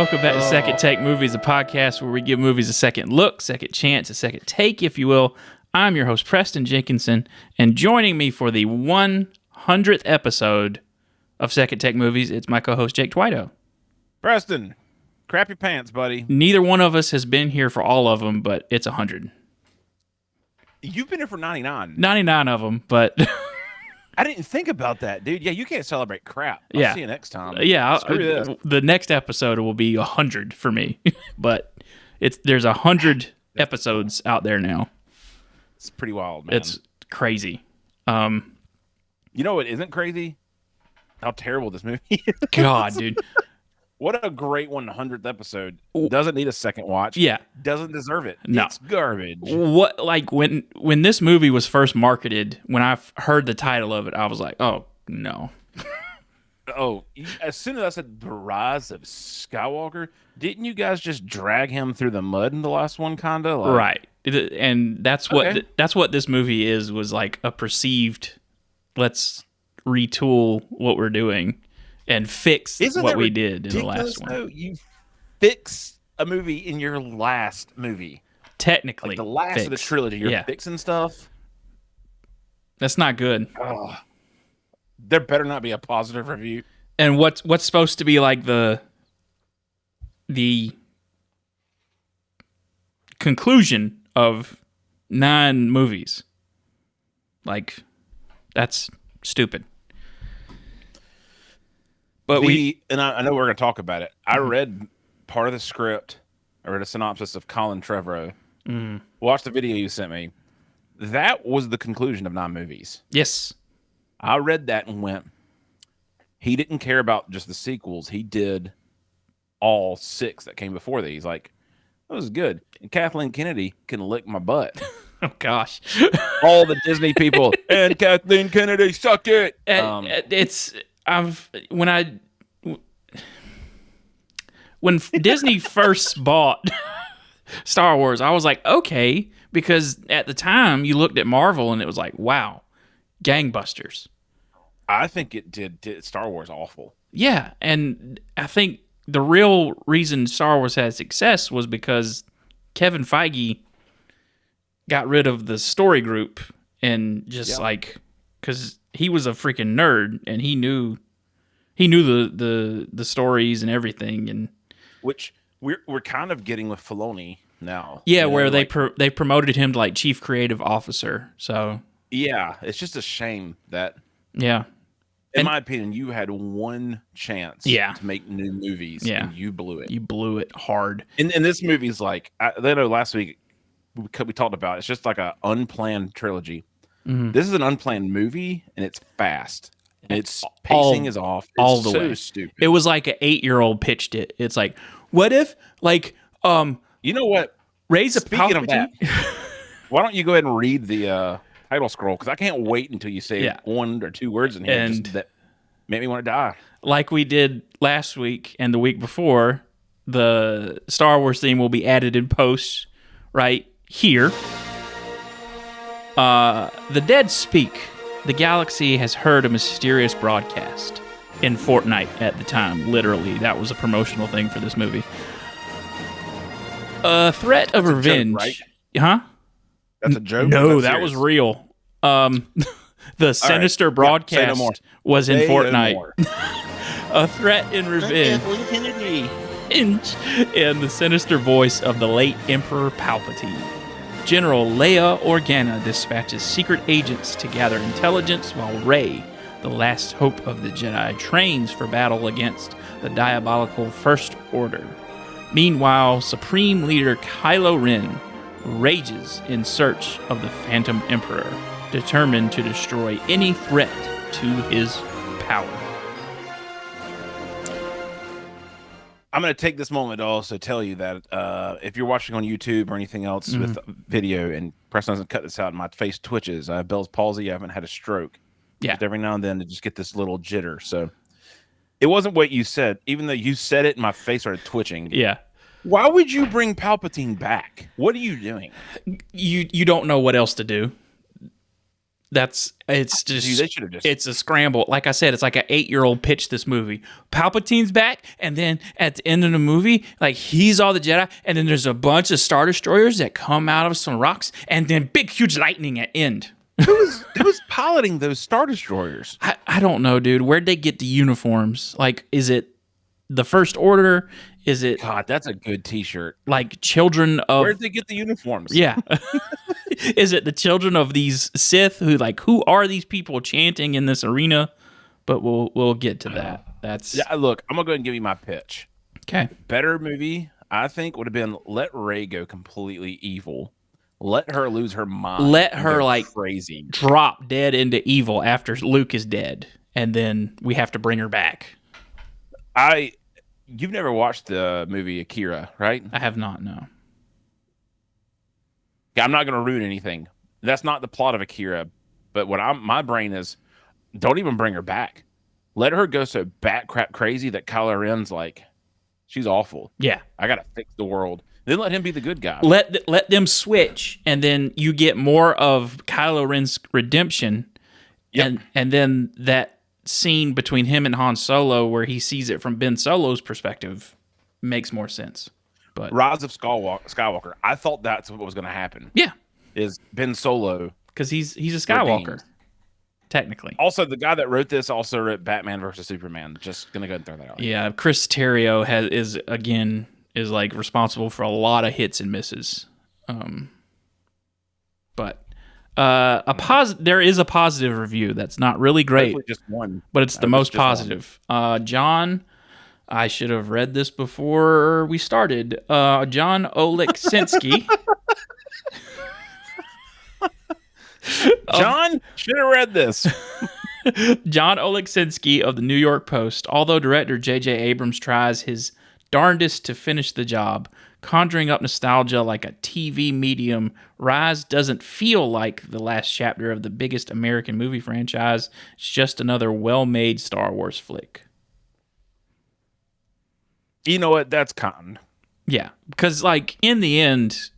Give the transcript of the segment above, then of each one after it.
welcome back to Second Take Movies, a podcast where we give movies a second look, second chance, a second take, if you will. I'm your host, Preston Jenkinson, and joining me for the 100th episode of Second Take Movies, it's my co-host, Jake Twito. Preston, crap your pants, buddy. Neither one of us has been here for all of them, but it's 100. You've been here for 99. 99 of them, but... I didn't think about that, dude. Yeah, you can't celebrate crap. I'll see you next time. Yeah, Screw this. The next episode will be 100 for me, but there's 100 episodes out there now. It's pretty wild, man. It's crazy. You know what isn't crazy? How terrible this movie is. God, dude. What a great 100th episode. Doesn't need a second watch. Yeah. Doesn't deserve it. No. It's garbage. What, like, when this movie was first marketed, when I heard the title of it, I was like, oh, no. As soon as I said The Rise of Skywalker, didn't you guys just drag him through the mud in the last one, kind of? Like, right. And that's what this movie was like a perceived, let's retool what we're doing and fix what we did in the last one. Though? You fix a movie in your last movie. Technically. Like the last of the trilogy. You're fixing stuff. That's not good. Oh, there better not be a positive review. And what's supposed to be like the conclusion of 9 movies. Like, that's stupid. But I know we're going to talk about it. I read part of the script. I read a synopsis of Colin Trevorrow. Watched the video you sent me. That was the conclusion of 9 movies. Yes. I read that and went, he didn't care about just the sequels. He did all 6 that came before these. Like, that was good. And Kathleen Kennedy can lick my butt. Oh, gosh. All the Disney people. And Kathleen Kennedy, suck it. When Disney first bought Star Wars, I was like, okay, because at the time you looked at Marvel and it was like, wow, gangbusters. I think it did Star Wars awful. Yeah, and I think the real reason Star Wars had success was because Kevin Feige got rid of the story group and just because he was a freaking nerd and he knew the stories and everything, and which we're kind of getting with Filoni now. Yeah, where they promoted him to like chief creative officer. So yeah, it's just a shame that in my opinion, you had one chance to make new movies and you blew it. You blew it hard. And this movie's like I know last week we talked about it's just like an unplanned trilogy. Mm-hmm. This is an unplanned movie and it's fast. And its pacing is off. It's all the so way. Stupid. It was like an 8-year-old pitched it. It's like, what if, like, you know what? Raise a Speaking of that, why don't you go ahead and read the title scroll? Because I can't wait until you say 1 or 2 words in here that make me want to die. Like we did last week and the week before, the Star Wars theme will be added in post right here. The dead speak. The galaxy has heard a mysterious broadcast in Fortnite at the time. Literally, that was a promotional thing for this movie. A threat of revenge. Joke, right? Huh? That's a joke? No, that was real. The sinister broadcast was in Fortnite. A threat in revenge. In the sinister voice of the late Emperor Palpatine. General Leia Organa dispatches secret agents to gather intelligence while Rey, the last hope of the Jedi, trains for battle against the diabolical First Order. Meanwhile, Supreme Leader Kylo Ren rages in search of the Phantom Emperor, determined to destroy any threat to his power. I'm going to take this moment to also tell you that if you're watching on YouTube or anything else with video, and Preston doesn't cut this out and my face twitches, I have Bell's palsy, I haven't had a stroke. Yeah. Just every now and then to just get this little jitter. So it wasn't what you said. Even though you said it, my face started twitching. Yeah. Why would you bring Palpatine back? What are you doing? You don't know what else to do. It's just Dude, they should have just. it's a scramble. Like I said, it's like an 8-year-old pitched this movie. Palpatine's back, and then at the end of the movie, like he's all the Jedi, and then there's a bunch of Star Destroyers that come out of some rocks, and then big huge lightning at end. Who was piloting those Star Destroyers? I don't know, dude. Where'd they get the uniforms? Like, is it the First Order? Is it God, that's a good T-shirt. like children of? Where'd they get the uniforms? Yeah. Is it the children of these Sith who are these people chanting in this arena? But we'll get to that. That's Yeah, look, I'm gonna go ahead and give you my pitch. okay. Better movie, I think, would have been let Rey go completely evil. Let her lose her mind. Let and her go like crazy. drop dead into evil after Luke is dead, and then we have to bring her back. You've never watched the movie Akira, right? I have not. No. I'm not gonna ruin anything. That's not the plot of Akira, but my brain is, don't even bring her back. Let her go so bat crap crazy that Kylo Ren's like, she's awful. Yeah. I gotta fix the world. Then let him be the good guy. Let them switch, and then you get more of Kylo Ren's redemption. Yep. And then that scene between him and Han Solo, where he sees it from Ben Solo's perspective, makes more sense. But Rise of Skywalker. I thought that's what was going to happen. yeah, Is Ben Solo, because he's a Skywalker, redeemed. Technically. Also, the guy that wrote this also wrote Batman versus Superman. Just gonna go ahead and throw that out. Yeah, Chris Terrio is like responsible for a lot of hits and misses. But there is a positive review that's not really great, Hopefully just one, but it's the most positive. John, I should have read this before we started. John Oleksinski. John should have read this. John Oleksinski of the New York Post. Although director J.J. Abrams tries his darndest to finish the job, conjuring up nostalgia like a TV medium, Rise doesn't feel like the last chapter of the biggest American movie franchise. It's just another well-made Star Wars flick. You know what? That's kind. Yeah, because like in the end,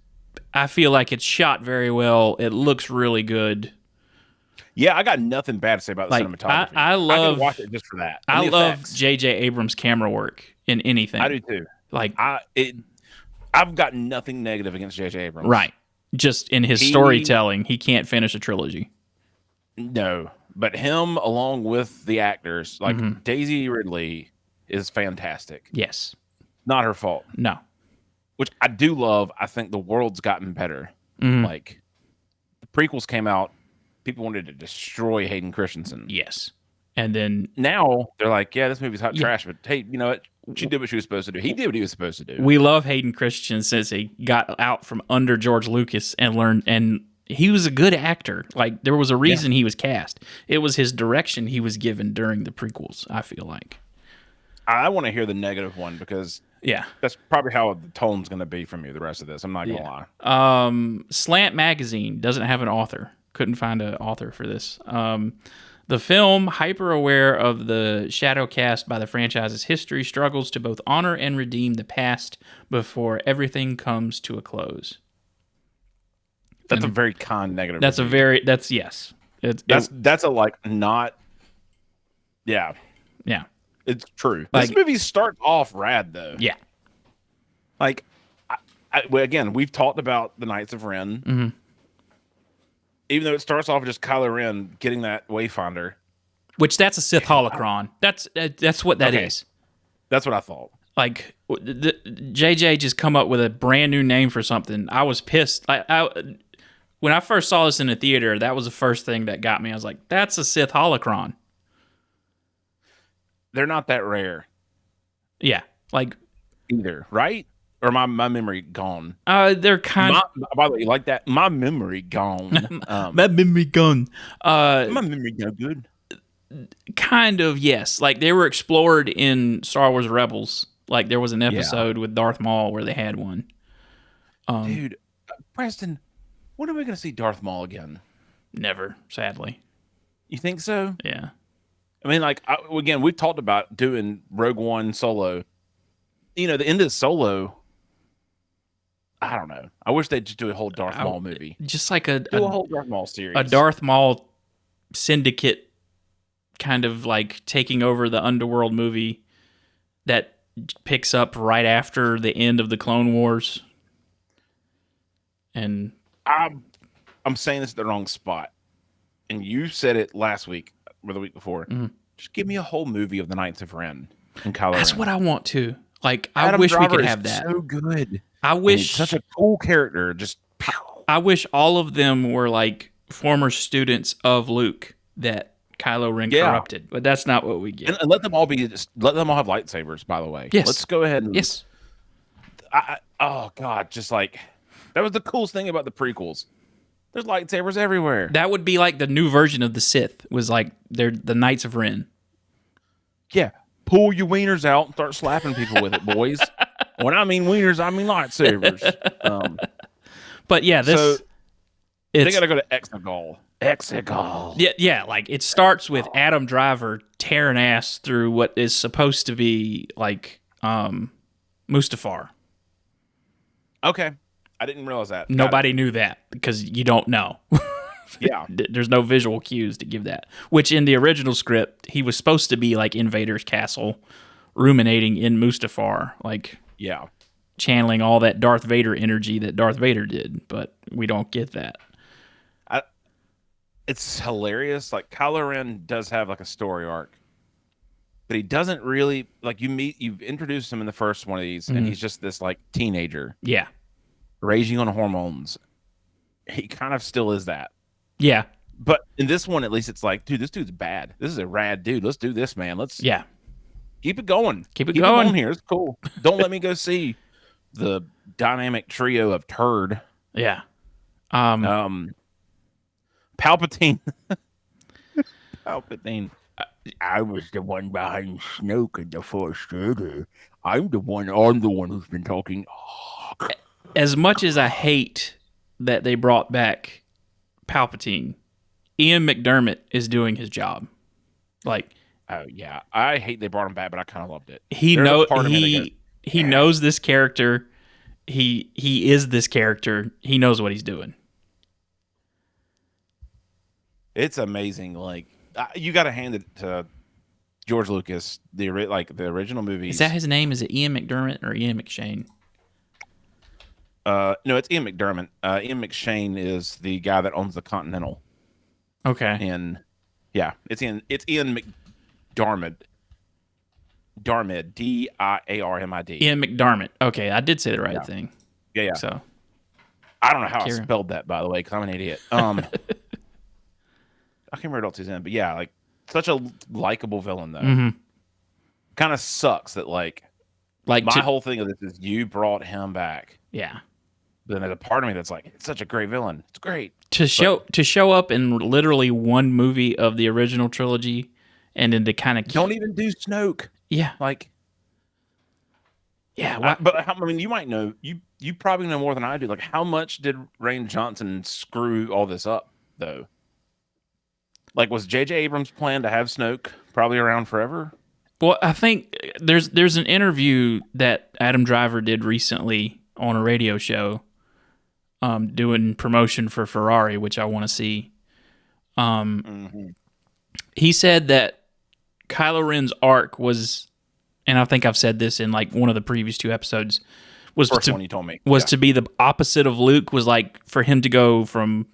I feel like it's shot very well. It looks really good. Yeah, I got nothing bad to say about the cinematography. I love I can watch it just for that. I love J.J. Abrams' camera work in anything. I do too. Like I've got nothing negative against J.J. Abrams. Right. Just in his storytelling, he Can't finish a trilogy. No, but him along with the actors, like Daisy Ridley, is fantastic. Yes. Not her fault. No. Which I do love. I think the world's gotten better. Like the prequels came out, people wanted to destroy Hayden Christensen. Yes. And then now they're like, yeah, this movie's hot trash, but hey, you know what? She did what she was supposed to do. He did what he was supposed to do. We love Hayden Christensen since he got out from under George Lucas and learned, and he was a good actor. Like there was a reason he was cast. It was his direction he was given during the prequels, I feel like. I want to hear the negative one because that's probably how the tone's going to be from you the rest of this. I'm not going to lie. Slant Magazine doesn't have an author. Couldn't find an author for this. The film, hyper aware of the shadow cast by the franchise's history, struggles to both honor and redeem the past before everything comes to a close. That's a very kind negative. That's review. Yes. That's a like not. Yeah. Yeah. It's true. Like, this movie starts off rad though. Yeah. Like, again, we've talked about the Knights of Ren. Mm-hmm. Even though it starts off with just Kylo Ren getting that Wayfinder, which that's a Sith holocron. That's what that is. That's what I thought. Like JJ just come up with a brand new name for something. I was pissed. When I first saw this in the theater, that was the first thing that got me. I was like, that's a Sith holocron. They're not that rare. Yeah, like either, right? Or my memory gone. They're kind of. By the way, you like that? My memory gone. My memory gone. My memory no good. Kind of, yes. Like they were explored in Star Wars Rebels. Like there was an episode with Darth Maul where they had one. Dude, Preston, when are we going to see Darth Maul again? Never, sadly. You think so? Yeah. I mean, like again, we've talked about doing Rogue One Solo. You know, the end of Solo. I don't know. I wish they'd just do a whole Darth Maul movie. Just like a whole Darth Maul series. A Darth Maul syndicate kind of like taking over the underworld movie that picks up right after the end of the Clone Wars. And I'm saying this at the wrong spot. And you said it last week or the week before. Just give me a whole movie of the Knights of Ren and Kylo that's Ren. what I want to. Like, I Adam wish Driver we could is have that. So good. I And wish he's such a cool character. Just I wish all of them were like former students of Luke that Kylo Ren corrupted, but that's not what we get. and let them all let them all have lightsabers. By the way, Yes. Let's go ahead and Yes. oh god, just like that was the coolest thing about the prequels. There's lightsabers everywhere. That would be like the new version of the Sith. Was like they're the Knights of Ren. Yeah, pull your wieners out and start slapping people with it, boys. When I mean wieners, I mean lightsabers. But yeah, they got to go to Exegol. Exegol. Yeah, like it starts with Adam Driver tearing ass through what is supposed to be like Mustafar. Okay, I didn't realize that. Nobody knew that because you don't know. Yeah. There's no visual cues to give that. Which in the original script, he was supposed to be like in Vader's castle, ruminating in Mustafar, like channeling all that Darth Vader energy that Darth Vader did, but we don't get that. It's hilarious. Like Kylo Ren does have like a story arc, but he doesn't really like you've introduced him in the first one of these, and he's just this like teenager. Yeah. Raging on hormones. He kind of still is that. Yeah. But in this one, at least it's like, dude, this dude's bad. This is a rad dude. Let's do this, man. Let's keep it going. Keep it going here. It's cool. Don't let me go see the dynamic trio of turd. Yeah. Palpatine. Palpatine. I was the one behind Snoke in the Force Order. I'm the one who's been talking. As much as I hate that they brought back Palpatine, Ian McDermott is doing his job. Like, oh yeah, I hate they brought him back, but I kind of loved it. He knows this character. He is this character. He knows what he's doing. It's amazing. Like you got to hand it to George Lucas. The original movies. Is that his name? Is it Ian McDermott or Ian McShane? No, it's Ian McDermott. Ian McShane is the guy that owns the Continental. Okay. And yeah, it's Ian McDarmid. Darmid, Diarmid. Ian McDermott. Okay, I did say the right thing. Yeah. So I don't know how I spelled that, by the way, because I'm an idiot. I can't remember what else he's in, but yeah, like such a likable villain though. Mm-hmm. Kind of sucks that like my whole thing of this is you brought him back. Yeah. But then there's a part of me that's like, it's such a great villain. It's great to show up in literally one movie of the original trilogy, and then to kind of don't even do Snoke. Yeah, like yeah. But I mean, you might know. You probably know more than I do. Like, how much did Rian Johnson screw all this up though? Like, was J.J. Abrams' plan to have Snoke probably around forever? Well, I think there's an interview that Adam Driver did recently on a radio show, doing promotion for Ferrari, which I want to see. He said that Kylo Ren's arc was, and I think I've said this in like one of the previous two episodes, was one you told me to be the opposite of Luke. Was like for him to go from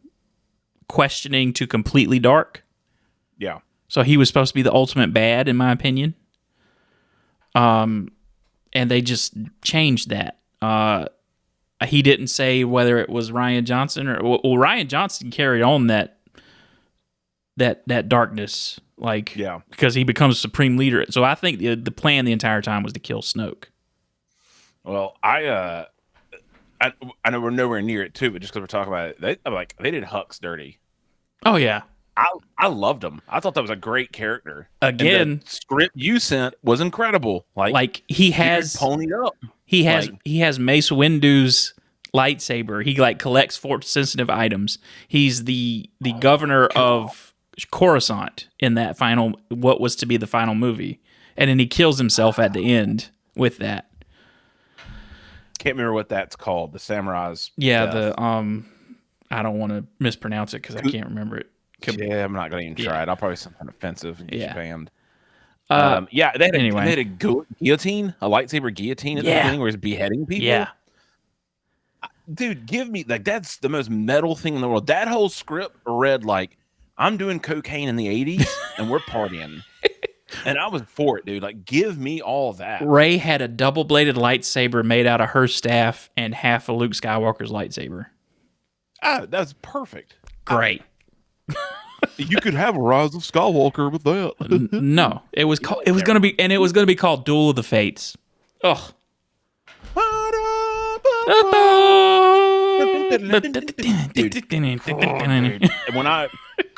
questioning to completely dark. Yeah. So he was supposed to be the ultimate bad, in my opinion. And they just changed that. He didn't say whether it was Rian Johnson or Rian Johnson carried on that darkness, like because he becomes supreme leader. So I think the plan the entire time was to kill Snoke. Well, I know we're nowhere near it too, but just because we're talking about it, they did Hux dirty. Oh yeah. I loved him. I thought that was a great character. Again, and the script you sent was incredible. Like he has ponied up. He has Mace Windu's lightsaber. He like collects force sensitive items. He's the governor of Coruscant in that what was to be the final movie, and then he kills himself at the end with that. Can't remember what that's called. The samurai's. Yeah, death. I don't want to mispronounce it because I can't remember it. Yeah, I'm not gonna even try Yeah. it. I'll probably say something offensive and get Yeah. you banned. They Anyway. had a guillotine, a lightsaber guillotine at the beginning where he's beheading people. Yeah. Dude, give me that's the most metal thing in the world. That whole script read like I'm doing cocaine in the 80s and we're partying. And I was for it, dude. Like, give me all that. Rey had a double-bladed lightsaber made out of her staff and half of Luke Skywalker's lightsaber. That's perfect. Great. You could have a Rise of Skywalker with that. No, it was going to be called Duel of the Fates. Ugh.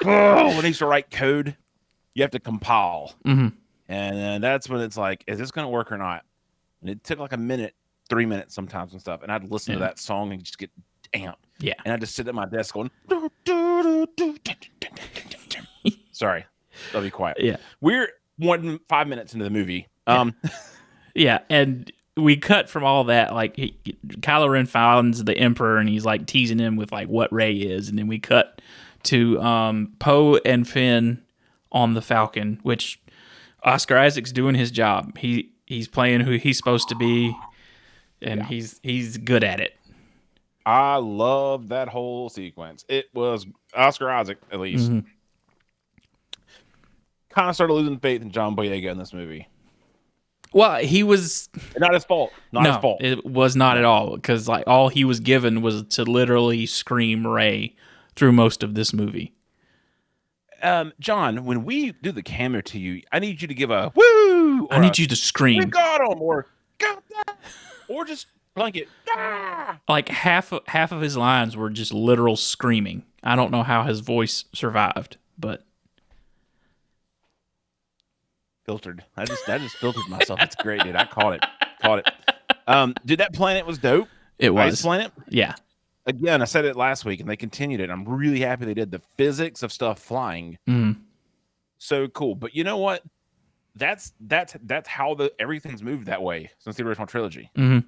When they used to write code, you have to compile. Mm-hmm. And that's when it's like, is this going to work or not? And it took like a minute, 3 minutes sometimes and stuff. And I'd listen to that song and just get amped. Yeah. And I'd just sit at my desk going, sorry, I'll be quiet. Yeah. We're 5 minutes into the movie. Yeah, and we cut from all that. Like, Kylo Ren finds the Emperor, and he's like teasing him with like what Rey is, and then we cut to Poe and Finn on the Falcon, which Oscar Isaac's doing his job. He's playing who he's supposed to be, and he's good at it. I love that whole sequence. It was Oscar Isaac, at least. Mm-hmm. Kind of started losing faith in John Boyega in this movie. Well, he was not his fault. Not his fault. It was not at all, because like all he was given was to literally scream Rey through most of this movie. John, when we do the camera to you, I need you to give a woo. I need you to scream. We got him, or got that, or just blanket. Ah! Like half of his lines were just literal screaming. I don't know how his voice survived, but filtered. I just filtered myself. That's great, dude. I caught it. Dude, that planet was dope. It was Ice Planet. Yeah. Again, I said it last week, and they continued it. I'm really happy they did. The physics of stuff flying, so cool. But you know what? That's how everything's moved that way since the original trilogy. Mm-hmm.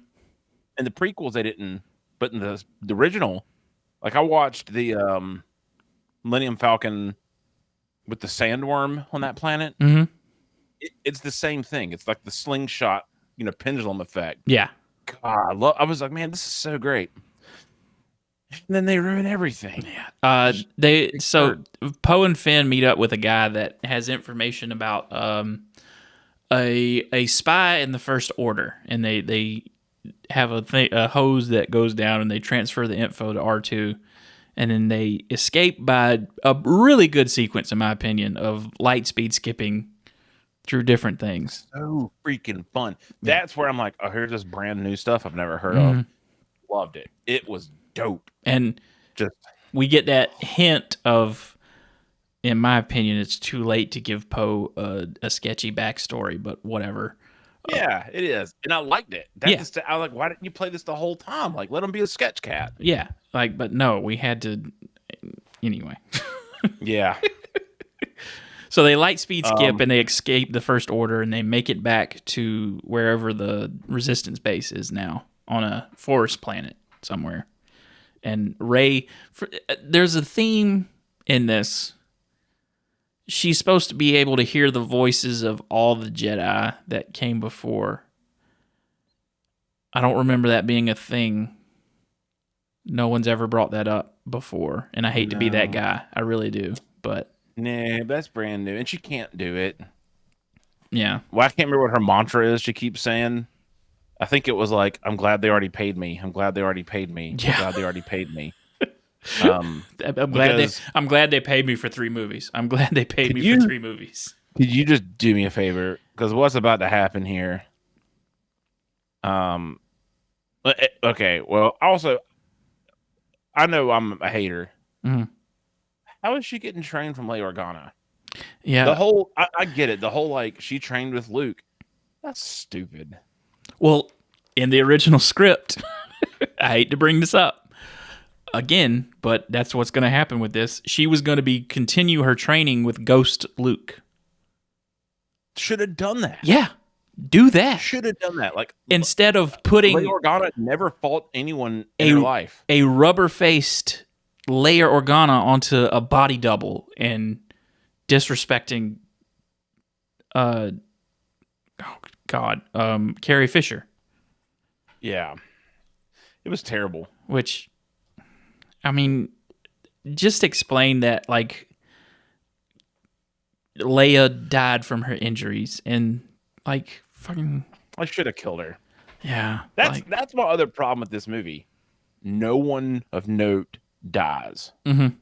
And the prequels they didn't, but in the original, like I watched the Millennium Falcon with the sandworm on that planet. Mm-hmm. It's the same thing. It's like the slingshot, pendulum effect. Yeah. God, I was like, man, this is so great. And then they ruin everything. Yeah. Poe and Finn meet up with a guy that has information about a spy in the First Order, and they have a hose that goes down, and they transfer the info to R2, and then they escape by a really good sequence, in my opinion, of light speed skipping through different things. So freaking fun. That's where I'm like, oh, here's this brand new stuff I've never heard of. Loved it. It was dope. And we get that hint of, in my opinion, it's too late to give Poe a sketchy backstory, but whatever. Yeah, it is. And I liked it. I was like, why didn't you play this the whole time? Like, let him be a sketch cat. Yeah. But no, we had to anyway. Yeah. So they light speed skip and they escape the First Order, and they make it back to wherever the Resistance base is now, on a forest planet somewhere. And Rey, there's a theme in this. She's supposed to be able to hear the voices of all the Jedi that came before. I don't remember that being a thing. No one's ever brought that up before, and I hate to be that guy. I really do, but... Nah, that's brand new, and she can't do it. Yeah. Well, I can't remember what her mantra is she keeps saying. I think it was like, I'm glad they already paid me. I'm glad they already paid me. Yeah. I'm glad they already paid me. I'm glad they paid me for 3 movies. I'm glad they paid me for 3 movies. Could you just do me a favor? Because what's about to happen here? Okay. Well, also, I know I'm a hater. Mm-hmm. How is she getting trained from Leia Organa? Yeah. The whole, I get it. The whole, like, she trained with Luke. That's stupid. Well, in the original script, I hate to bring this up again, but that's what's going to happen with this. She was going to continue her training with Ghost Luke. Should have done that. Yeah, do that. Should have done that. Like, instead of putting Leia Organa never fought anyone in her life. A rubber-faced Leia Organa onto a body double and disrespecting Carrie Fisher. Yeah. It was terrible. Which, I mean, just explain that, like, Leia died from her injuries and, like, fucking... I should have killed her. Yeah. That's my other problem with this movie. No one of note dies. Mm-hmm.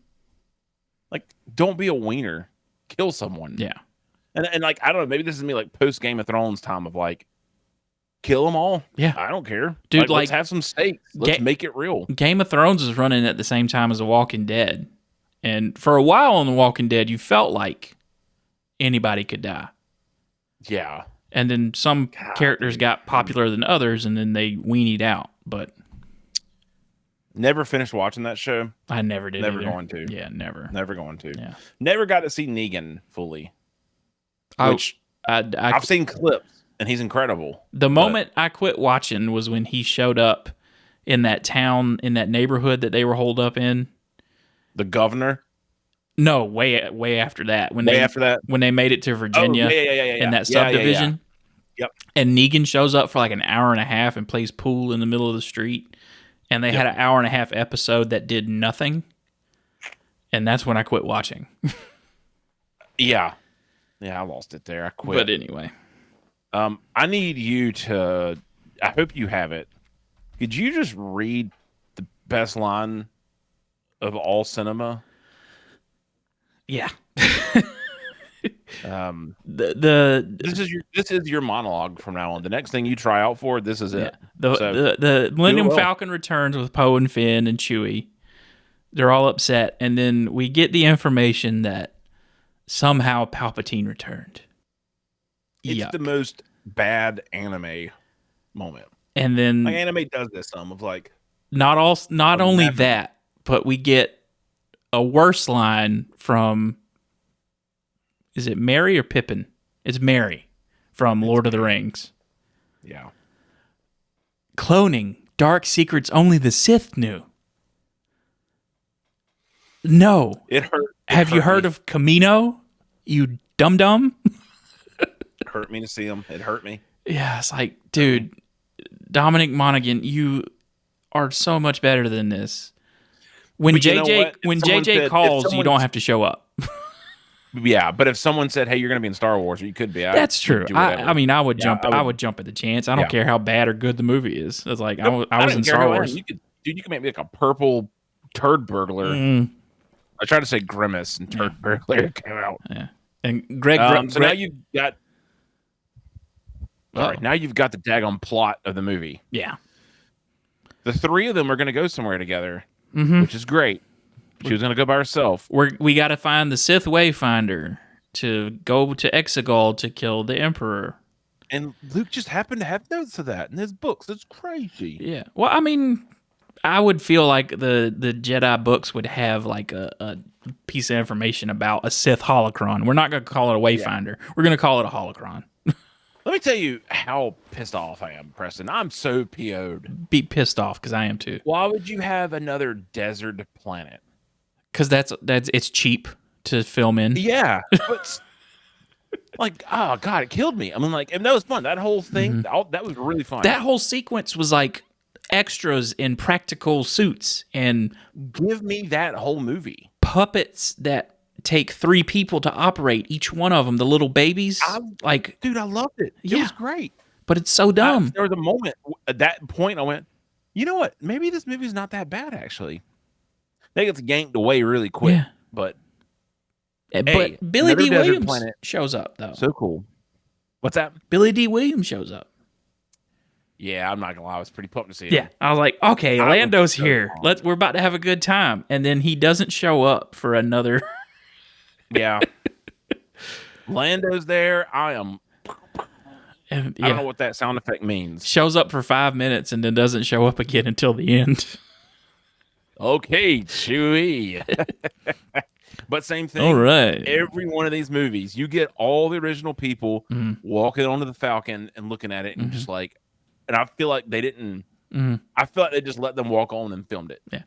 Like, don't be a wiener. Kill someone. Yeah. And like, I don't know, maybe this is me like post Game of Thrones time of like, kill them all. Yeah. I don't care. Dude, like let's have some stakes. Let's make it real. Game of Thrones is running at the same time as The Walking Dead. And for a while on The Walking Dead, you felt like anybody could die. Yeah. And then some characters got popular than others, and then they weenied out. But never finished watching that show. I never did. Never going to. Yeah, never. Never going to. Yeah. Never got to see Negan fully. Which I've seen clips, and he's incredible. The moment I quit watching was when he showed up in that town, in that neighborhood that they were holed up in. The governor? No, way after that. When they made it to Virginia in that subdivision. Yep. And Negan shows up for like an hour and a half and plays pool in the middle of the street. And they had an hour and a half episode that did nothing. And that's when I quit watching. Yeah. Yeah, I lost it there. I quit. But anyway. I need you to... I hope you have it. Could you just read the best line of all cinema? Yeah. This is your monologue from now on. The next thing you try out for, this is it. The Millennium Falcon returns with Poe and Finn and Chewie. They're all upset, and then we get the information that somehow Palpatine returned. It's the most bad anime moment. And then like anime does this some of like not only that, but we get a worse line from, is it Mary or Pippin? It's Mary from Lord of the Rings. Yeah. Cloning, dark secrets only the Sith knew. No. It hurt. Have you heard of Camino? You dum-dum? It hurt me to see him. It hurt me. Yeah, it's like, dude, Dominic Monaghan, you are so much better than this. When JJ calls, you don't have to show up. Yeah, but if someone said, "Hey, you're going to be in Star Wars," or you could be. That's true. I mean, I would jump. I would jump at the chance. I don't care how bad or good the movie is. It's like I was in Star Wars. You could make me like a purple turd burglar. I tried to say Grimace and turd burglar came out. Yeah, and Greg. Now you've got. All right, now you've got the daggone plot of the movie. Yeah, the three of them are going to go somewhere together, which is great. She was going to go by herself. We got to find the Sith Wayfinder to go to Exegol to kill the Emperor. And Luke just happened to have notes of that in his books. That's crazy. Yeah. Well, I mean, I would feel like the Jedi books would have like a piece of information about a Sith holocron. We're not going to call it a Wayfinder. Yeah. We're going to call it a holocron. Let me tell you how pissed off I am, Preston. I'm so PO'd. Be pissed off because I am too. Why would you have another desert planet? Because that's it's cheap to film in. Yeah, but like, oh god, it killed me. I mean, like, and that was fun. That whole thing, that was really fun. That whole sequence was like extras in practical suits and give me that whole movie. Puppets that take 3 people to operate each one of them. The little babies, dude, I loved it. It was great, but it's so dumb. There was a moment at that point I went, you know what? Maybe this movie's not that bad actually. They get yanked away really quick, but Billy D. Williams shows up though. So cool. What's that? Billy D. Williams shows up. Yeah, I'm not gonna lie, I was pretty pumped to see him. Yeah, I was like, okay, Lando's here. We're about to have a good time, and then he doesn't show up for another. Yeah, Lando's there. I am. I don't know what that sound effect means. Shows up for 5 minutes and then doesn't show up again until the end. Okay, Chewie. But same thing. All right. Every one of these movies, you get all the original people walking onto the Falcon and looking at it and just like, and I feel like they didn't, I feel like they just let them walk on and filmed it. Yeah.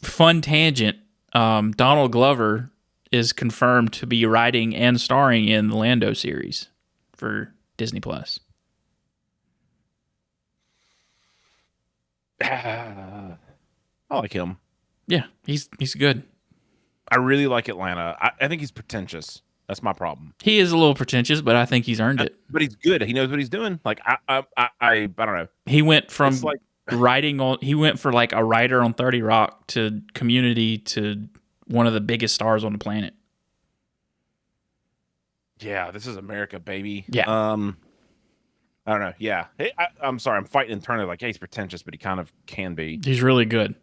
fun tangent. Donald Glover is confirmed to be writing and starring in the Lando series for Disney Plus. I like him. Yeah, he's good. I really like Atlanta. I think he's pretentious. That's my problem. He is a little pretentious, but I think he's earned it. But he's good. He knows what he's doing. Like I don't know. He went from It's like writing on. He went for like a writer on 30 Rock to Community to one of the biggest stars on the planet. yeah, this is America, baby. Yeah. I don't know. Yeah. Hey, I'm sorry. I'm fighting internally. Like, yeah, he's pretentious, but he kind of can be. He's really good.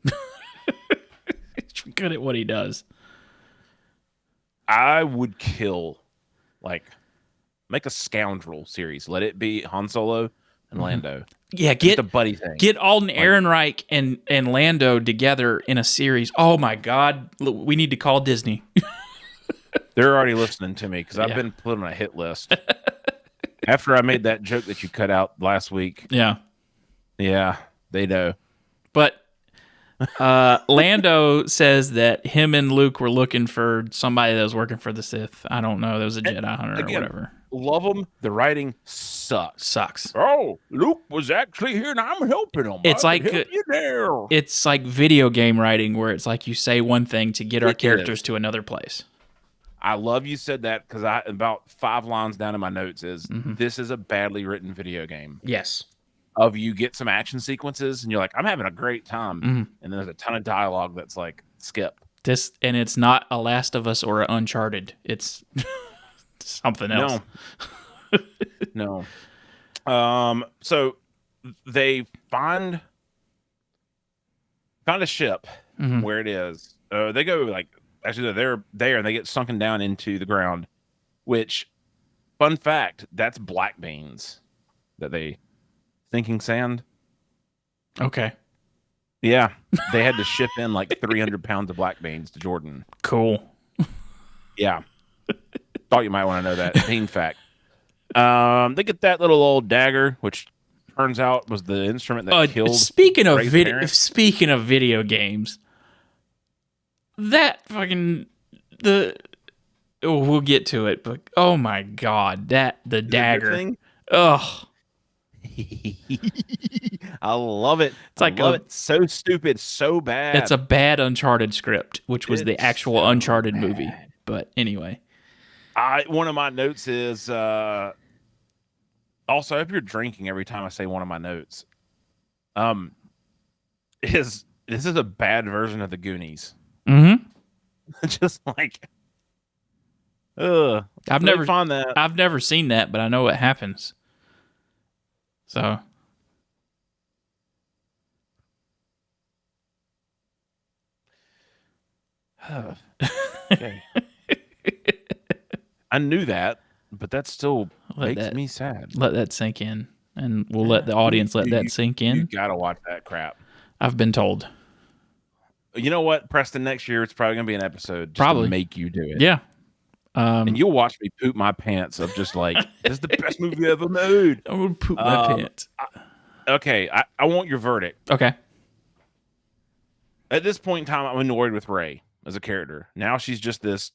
He's good at what he does. I would kill, like, make a Scoundrel series. Let it be Han Solo and Lando. Yeah, Get the buddy thing. Get Alden Ehrenreich and Lando together in a series. Oh my God, we need to call Disney. They're already listening to me because I've Yeah. been put on a hit list. After I made that joke that you cut out last week. Yeah, they know. but Lando says that him and Luke were looking for somebody that was working for the Sith. I don't know. There was a Jedi hunter or whatever. Love them. The writing sucks. Sucks. Oh, Luke was actually here and I'm helping him. It's I like can help you there. It's like video game writing where it's like you say one thing to get our characters to another place. I love you said that because I about 5 lines down in my notes is this is a badly written video game. Yes. Of you get some action sequences and you're like, I'm having a great time. And then there's a ton of dialogue that's like skip. And it's not a Last of Us or Uncharted. It's something else. No. So they find a ship where it is. They go like actually they're there and they get sunken down into the ground, which fun fact, that's black beans that they sinking sand. Okay. Yeah. They had to ship in like 300 pounds of black beans to Jordan. Cool. Yeah. Thought you might want to know that. Bean fact. They get that little old dagger, which turns out was the instrument that killed. Speaking of video games, that fucking we'll get to it, but oh my God, the dagger. Ugh. I love it. It's like it's so stupid, so bad. It's a bad Uncharted script, which was the actual so Uncharted movie. But anyway. One of my notes is also I hope you're drinking every time I say one of my notes. This is a bad version of the Goonies. Just like I've never seen that, but I know what happens. So okay. I knew that, but that still makes me sad. Let that sink in, and we'll let the audience let that sink in. You gotta watch that crap. I've been told. You know what, Preston? Next year it's probably gonna be an episode just to make you do it. Yeah. And you'll watch me poop my pants of just like this is the best movie ever made. I'm gonna poop my pants. Okay, I want your verdict. Okay. At this point in time, I'm annoyed with Rey as a character. Now she's just this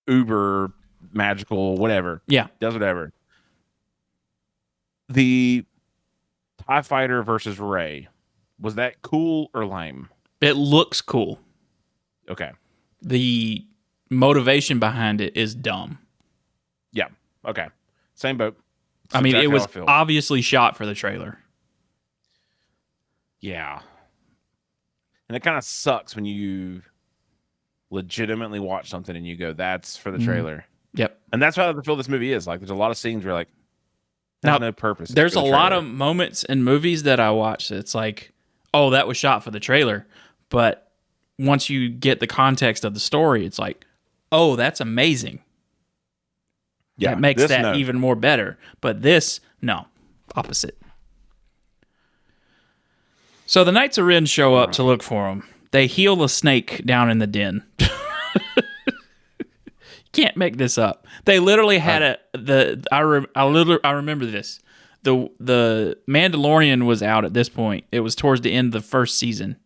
uber magical whatever. Yeah. Does whatever. The TIE Fighter versus Rey, was that cool or lame? It looks cool. Okay. The motivation behind it is dumb. Yeah. Okay. Same boat. That's exactly it was obviously shot for the trailer. Yeah. And it kind of sucks when you legitimately watch something and you go, that's for the trailer. Yep. And that's how I feel this movie is. Like, there's a lot of scenes where like, there's no purpose. There's a lot of moments in movies that I watch. It's like, oh, that was shot for the trailer. But once you get the context of the story, it's like, oh, that's amazing. Yeah, that makes that even more better. But this, no, opposite. So the Knights of Ren show up to look for him. They heal a snake down in the den. Can't make this up. They literally had I remember this. The Mandalorian was out at this point. It was towards the end of the first season.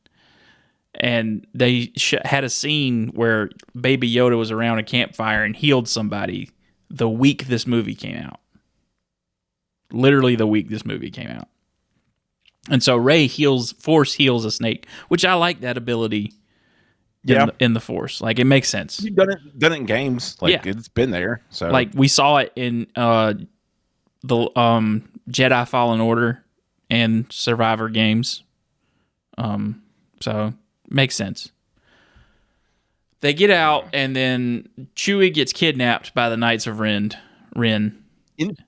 and they had a scene where Baby Yoda was around a campfire and healed somebody the week this movie came out. Literally the week this movie came out. And so Rey Force heals a snake, which I like that ability in the Force. Like, it makes sense. You've done it in games. Like, it's been there. So, like, we saw it in the Jedi Fallen Order and Survivor games. So makes sense. They get out, and then Chewie gets kidnapped by the Knights of Ren.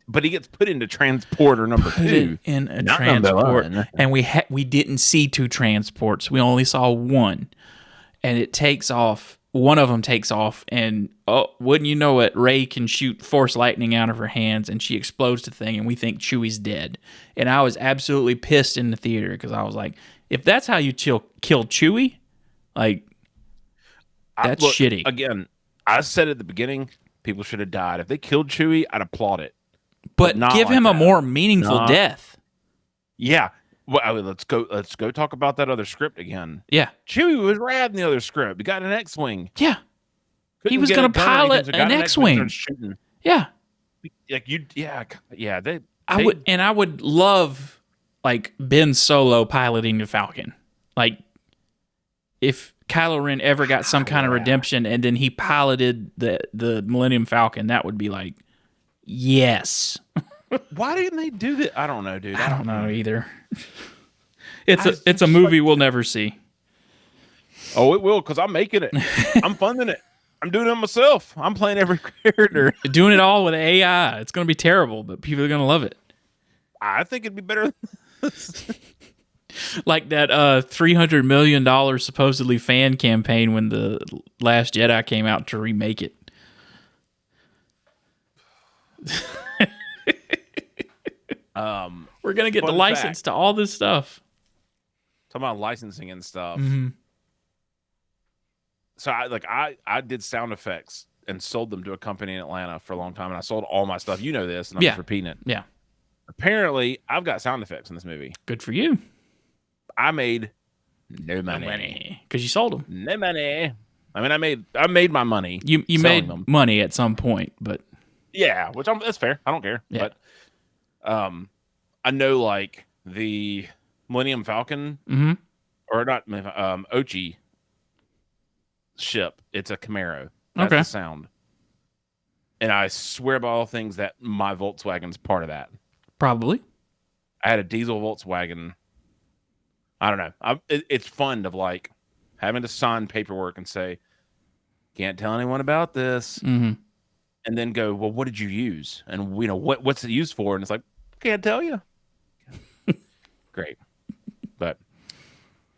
But he gets put into transporter number 2. In a transport, and we didn't see 2 transports. We only saw one, and it takes off. One of them takes off, and wouldn't you know it, Rey can shoot Force lightning out of her hands, and she explodes the thing, and we think Chewie's dead. And I was absolutely pissed in the theater because I was like, if that's how you kill Chewie, like, that's shitty. Again, I said at the beginning, people should have died. If they killed Chewie, I'd applaud it. But give him a more meaningful death. Yeah. Well, let's go talk about that other script again. Yeah. Chewie was rad in the other script. He got an X-Wing. Yeah. He was going to pilot an X-Wing. Yeah. Like, I would love, like, Ben Solo piloting the Falcon. Like, if Kylo Ren ever got some kind of redemption and then he piloted the Millennium Falcon, that would be like, yes. Why didn't they do that? I don't know, dude. I don't know either. It's a movie we'll never see. Oh, it will, because I'm making it. I'm funding it. I'm doing it myself. I'm playing every character. Doing it all with AI. It's going to be terrible, but people are going to love it. I think it'd be better than this. Like that $300 million supposedly fan campaign when the Last Jedi came out to remake it. We're going to get the license to all this stuff. Talking about licensing and stuff. Mm-hmm. So I did sound effects and sold them to a company in Atlanta for a long time, and I sold all my stuff. You know this, and I'm just repeating it. Yeah. Apparently, I've got sound effects in this movie. Good for you. I made no money because you sold them. No money. I mean, I made my money. You made money at some point, but yeah, that's fair. I don't care. Yeah. But I know, like, the Millennium Falcon, or not, Archie ship. It's a Camaro. That's the sound. And I swear by all things that my Volkswagen's part of that. Probably. I had a diesel Volkswagen. I don't know. It's fun of, like, having to sign paperwork and say, can't tell anyone about this. Mm-hmm. And then go, well, what did you use? And, you know, what's it used for? And it's like, can't tell you. Great. But,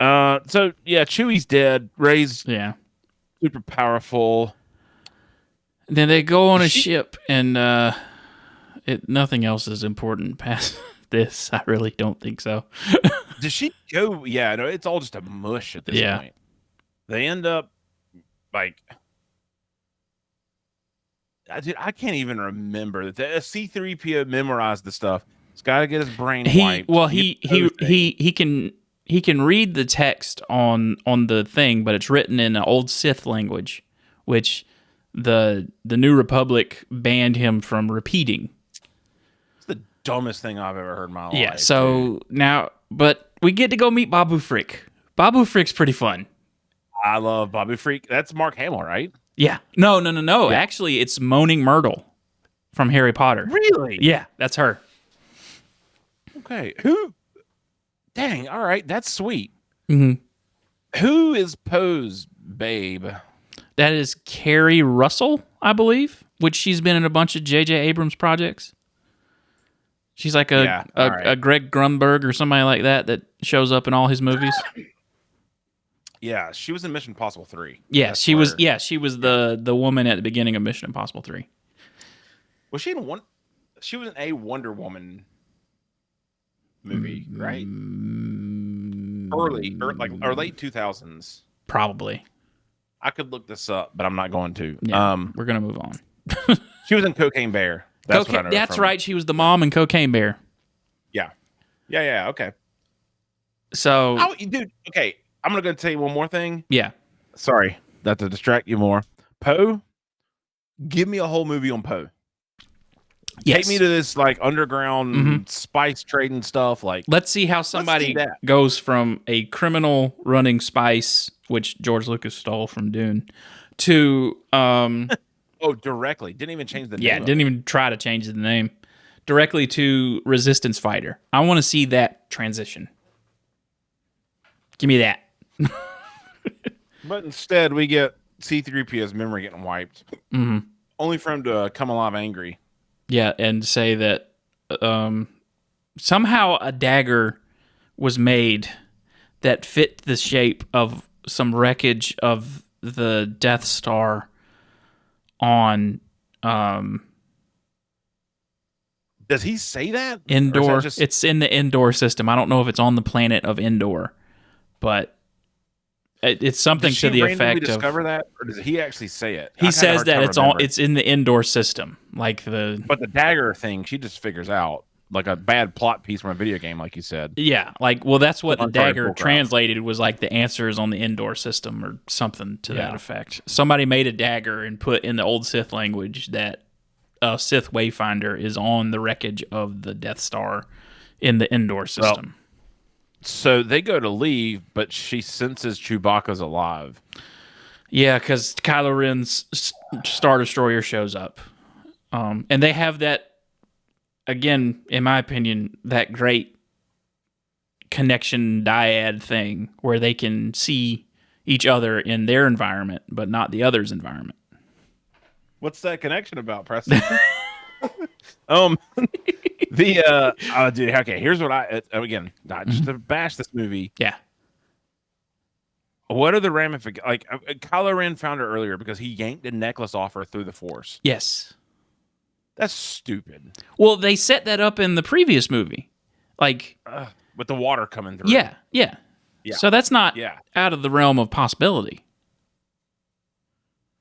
so, yeah, Chewie's dead. Rey's super powerful. Then they go on a ship, and nothing else is important past this. I really don't think so. Does she go? Yeah, no, it's all just a mush at this point. They end up, like, I can't even remember that C-3PO memorized the stuff. He's got to get his brain wiped. Well, he can read the text on the thing, but it's written in an old Sith language, which the New Republic banned him from repeating. It's the dumbest thing I've ever heard in my life. Yeah, so now, but we get to go meet Babu Frick. Babu Frick's pretty fun. I love Babu Frick. That's Mark Hamill, right? Yeah. No. Yeah. Actually, it's Moaning Myrtle from Harry Potter. Really? Yeah, that's her. Okay. Who? Dang. All right. That's sweet. Mm-hmm. Who is Poe's babe? That is Carrie Russell, I believe, which she's been in a bunch of J.J. Abrams projects. She's like a Greg Grunberg or somebody like that shows up in all his movies. Yeah, she was in Mission Impossible 3. Yeah, she was the woman at the beginning of Mission Impossible 3. Was she in one? She was in a Wonder Woman movie, right? Early, or late 2000s. Probably. I could look this up, but I'm not going to. Yeah, we're gonna move on. She was in Cocaine Bear. That's what I know. That's right. She was the mom in Cocaine Bear. Yeah. Okay. So, dude. Okay, I'm gonna go tell you one more thing. Yeah. Sorry, not to distract you more. Poe, give me a whole movie on Poe. Yes. Take me to this like underground spice trading stuff. Like, let's see how somebody goes from a criminal running spice, which George Lucas stole from Dune, to directly. Didn't even change the name. Yeah, didn't even try to change the name. Directly to resistance fighter. I want to see that transition. Give me that. But instead, we get C-3PO's memory getting wiped. Only for him to come alive angry. Yeah, and say that somehow a dagger was made that fit the shape of some wreckage of the Death Star on Does he say that? Endor? It's in the Endor system. I don't know if it's on the planet of Endor, but it's something to the effect of. Discover that, or does he actually say it? He says that it's in the Endor system, but the dagger thing she just figures out, like a bad plot piece from a video game, like you said. Yeah, that's what the dagger translated was, like the answers on the Endor system or something to that effect. Somebody made a dagger and put in the old Sith language that a Sith Wayfinder is on the wreckage of the Death Star in the Endor system. Well, so they go to leave, but she senses Chewbacca's alive. Yeah, because Kylo Ren's Star Destroyer shows up. And they have that, again, in my opinion, that great connection dyad thing where they can see each other in their environment, but not the other's environment. What's that connection about, Preston? Dude, okay, here's what again, not just to bash this movie. Yeah. What are the ramifications? Like, Kylo Ren found her earlier because he yanked a necklace off her through the Force. Yes. That's stupid. Well, they set that up in the previous movie. Like, with the water coming through. Yeah. So that's not out of the realm of possibility.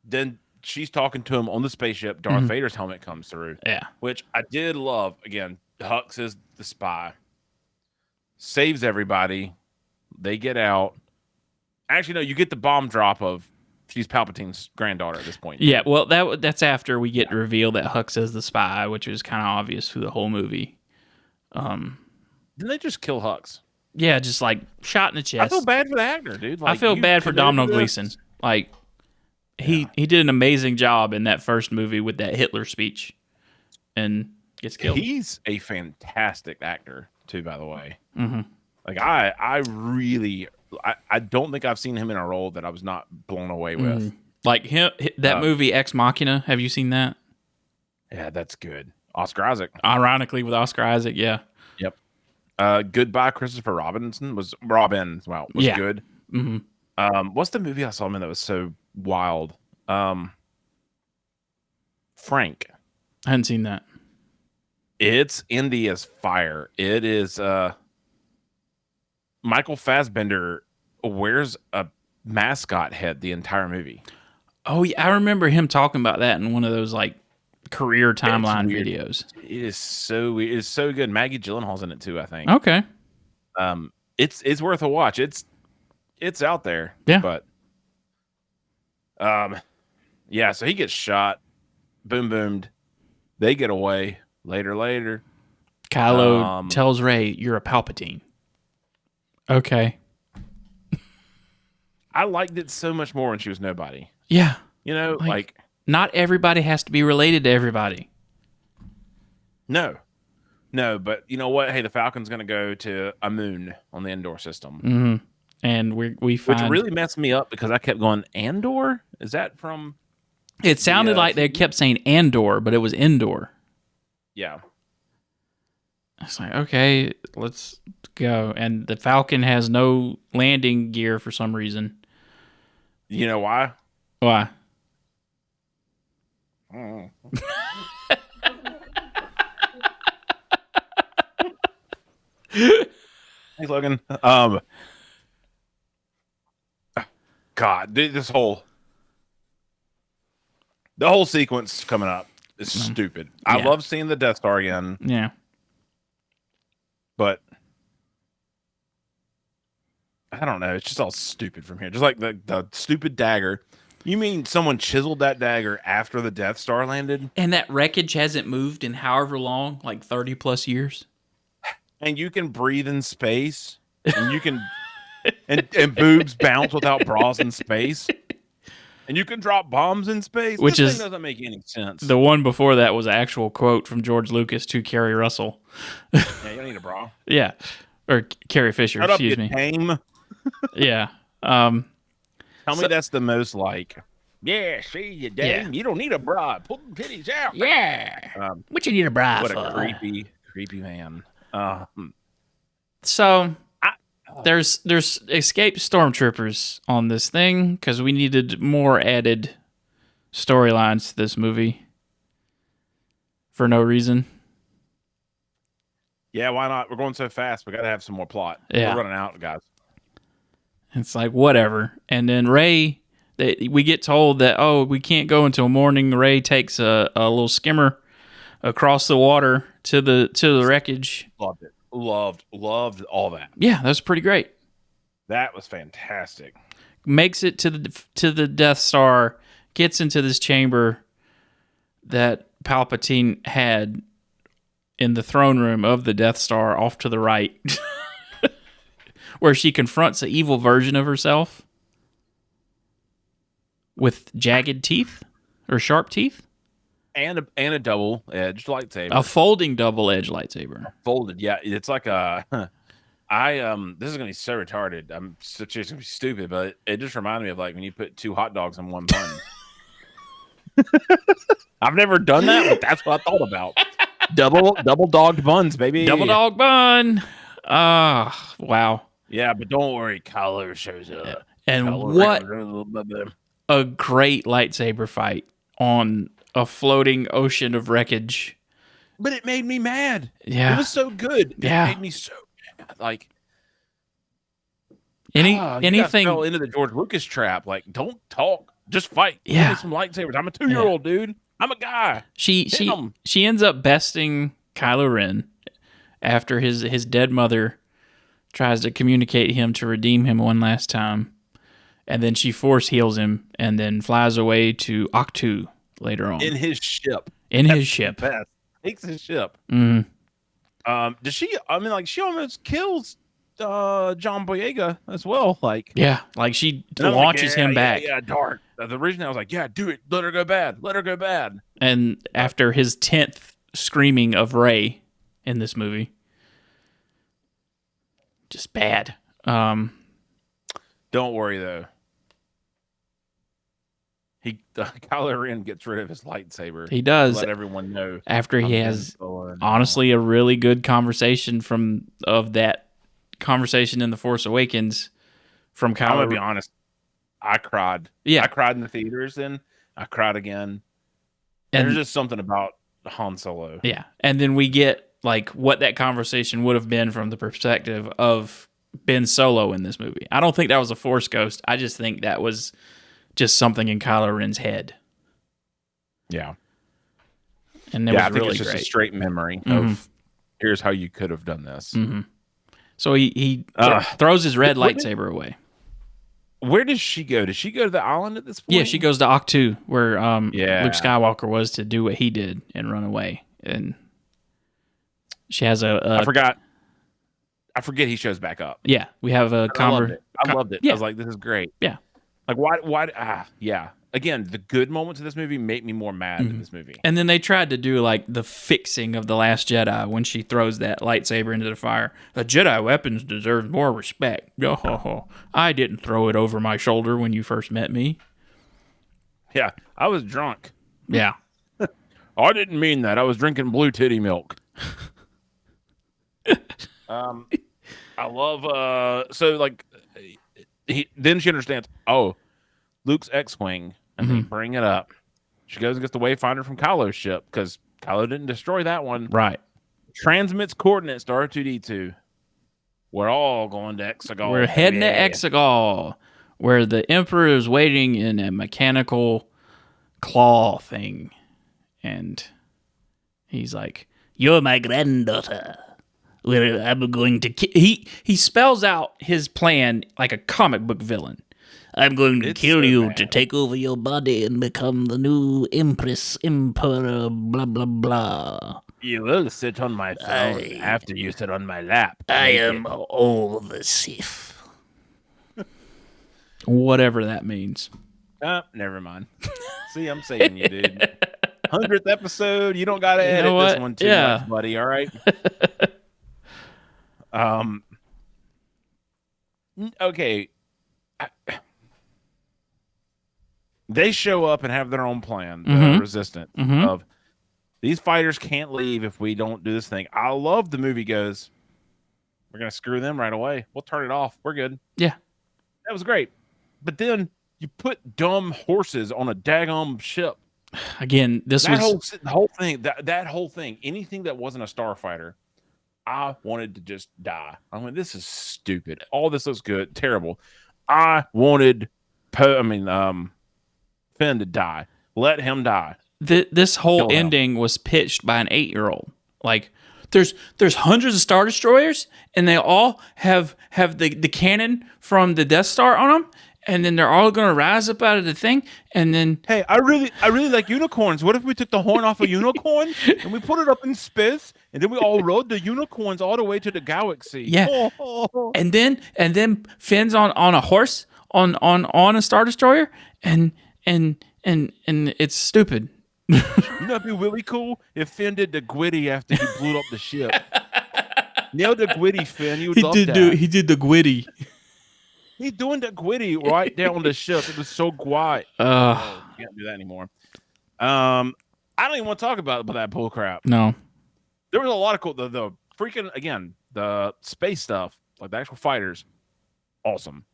Then she's talking to him on the spaceship. Darth Vader's helmet comes through. Yeah. Which I did love. Again, Hux is the spy. Saves everybody. They get out. Actually, no, you get the bomb drop of she's Palpatine's granddaughter at this point. Yeah, well, that's after we get to reveal that Hux is the spy, which is kind of obvious through the whole movie. Didn't they just kill Hux? Yeah, just like shot in the chest. I feel bad for the actor, dude. Like, I feel bad for Domhnall Gleeson. Like, he did an amazing job in that first movie with that Hitler speech, and gets killed. He's a fantastic actor too, by the way. Like I really, I don't think I've seen him in a role that I was not blown away with. Like that movie Ex Machina. Have you seen that? Yeah, that's good. Oscar Isaac. Ironically, with Oscar Isaac, yeah. Yep. Goodbye, Christopher Robin was good. What's the movie I saw him in that was so wild? Frank. I hadn't seen that. It's indie as fire. It is Michael Fassbender wears a mascot head the entire movie. Oh, yeah, I remember him talking about that in one of those like career timeline videos. It is so weird. It's so good. Maggie Gyllenhaal's in it too, I think. Okay. It's worth a watch. It's out there. Yeah. But yeah, so he gets shot. Boom boomed. They get away. Later. Kylo tells Rey, "You're a Palpatine." Okay. I liked it so much more when she was nobody. Yeah. You know, like not everybody has to be related to everybody. No, but you know what? Hey, the Falcon's going to go to a moon on the Endor system. And we find... Which really messed me up because I kept going, Andor? Is that from... It sounded like they kept saying Andor, but it was Endor. Yeah. It's like, okay, let's go. And the Falcon has no landing gear for some reason. You know why? Why? Thanks, Logan. God, dude, the whole sequence coming up is stupid. I love seeing the Death Star again. Yeah. But I don't know. It's just all stupid from here. Just like the stupid dagger. You mean someone chiseled that dagger after the Death Star landed? And that wreckage hasn't moved in however long, like 30 plus years. And you can breathe in space, and you can and boobs bounce without bras in space, and you can drop bombs in space. Which this is thing doesn't make any sense. The one before that was an actual quote from George Lucas to Carrie Russell. Yeah, you don't need a bra. Yeah, or Carrie Fisher. Shut up, excuse you me. tame. Yeah. Tell me that's the most like. Yeah, see you, dame. You don't need a bra. Pull the titties out. Yeah. What you need a bra What for? a creepy man. So there's escaped stormtroopers on this thing because we needed more added storylines to this movie for no reason. Yeah, why not? We're going so fast. We got to have some more plot. Yeah. We're running out, guys. It's like, whatever. And then Rey, we get told that, we can't go until morning. Rey takes a little skimmer across the water to the wreckage. Loved it. Loved all that. Yeah, that was pretty great. That was fantastic. Makes it to the Death Star, gets into this chamber that Palpatine had in the throne room of the Death Star off to the right. Where she confronts an evil version of herself with jagged teeth or sharp teeth, and a double-edged lightsaber, a folding double-edged lightsaber. Folded, yeah. It's like a. This is gonna be so retarded. It's gonna be stupid, but it just reminded me of like when you put 2 hot dogs in one bun. I've never done that, but that's what I thought about. Double dogged buns, baby. Double dog bun. Wow. Yeah, but don't worry, Kylo shows up. Yeah. And Kylo what a great lightsaber fight on a floating ocean of wreckage. But it made me mad. Yeah. It was so good. It made me so mad. Like anything fell into the George Lucas trap. Like, don't talk, just fight. Yeah. Give me some lightsabers. I'm a 2-year-old dude. I'm a guy. She ends up besting Kylo Ren after his dead mother tries to communicate him to redeem him one last time. And then she force heals him and then flies away to Octu later on. In his ship. His ship. Best. Takes his ship. Mm-hmm. Does she? I mean, like, she almost kills John Boyega as well. Like, yeah, like she launches him back. Yeah, dark. The reason I was like, yeah, do it. Let her go bad. Let her go bad. And after his 10th screaming of Rey in this movie, just bad. Don't worry though. Kylo Ren gets rid of his lightsaber. He does. Let everyone know after he has honestly a really good conversation of that conversation in The Force Awakens from Kylo. I'm gonna be honest. I cried. Yeah, I cried in the theaters. Then I cried again. And there's just something about Han Solo. Yeah, and then we get like what that conversation would have been from the perspective of Ben Solo in this movie. I don't think that was a Force ghost. I just think that was just something in Kylo Ren's head. Yeah. And I think it's just a straight memory of here's how you could have done this. Mm-hmm. So he throws his red lightsaber away. Where does she go? Does she go to the island at this point? Yeah, she goes to Octu, where Luke Skywalker was to do what he did and run away. And she has I forget he shows back up. Yeah, we have a I loved it. Yeah. I was like, this is great. Yeah. Like, why? Yeah. Again, the good moments of this movie make me more mad in this movie. And then they tried to do like the fixing of The Last Jedi when she throws that lightsaber into the fire. The Jedi weapons deserve more respect. I didn't throw it over my shoulder when you first met me. Yeah, I was drunk. Yeah. I didn't mean that. I was drinking blue titty milk. I love so like then she understands, Luke's X-Wing, and they bring it up. She goes and gets the Wayfinder from Kylo's ship because Kylo didn't destroy that one. Right. Transmits coordinates to R2-D2. We're all going to Exegol. We're heading to Exegol, where the Emperor is waiting in a mechanical claw thing. And he's like, "You're my granddaughter. Well, I'm going to he spells out his plan like a comic book villain. I'm going to kill you to take over your body and become the new emperor, blah, blah, blah. You will sit on my throne after you sit on my lap. I am all the Sith. Whatever that means. Never mind. See, I'm saving you, dude. 100th episode. You don't got to edit this one too much, buddy. All right. Okay. They show up and have their own plan, the resistance of these fighters can't leave if we don't do this thing. I love the movie goes, we're going to screw them right away. We'll turn it off. We're good. Yeah. That was great. But then you put dumb horses on a daggum ship. Again, the whole thing, anything that wasn't a starfighter, I wanted to just die. I mean, this is stupid. All this looks good. Terrible. I wanted Finn to die. Let him die. This whole ending was pitched by an 8-year-old. Like, there's hundreds of Star Destroyers, and they all have the cannon from the Death Star on them, and then they're all going to rise up out of the thing, and then... Hey, I really like unicorns. What if we took the horn off a unicorn, and we put it up in space, and then we all rode the unicorns all the way to the galaxy? Yeah. And then Finn's on a horse, on a Star Destroyer, and it's stupid. You know, it'd be really cool if Finn did the Gwitty after he blew up the ship. Nailed the Gwitty, Finn. You would love that. He did the Gwitty. He's doing the Gwitty right down on the ship. It was so quiet. You can't do that anymore. I don't even want to talk about that bull crap. No. There was a lot of cool. The freaking, again, the space stuff, like the actual fighters, awesome.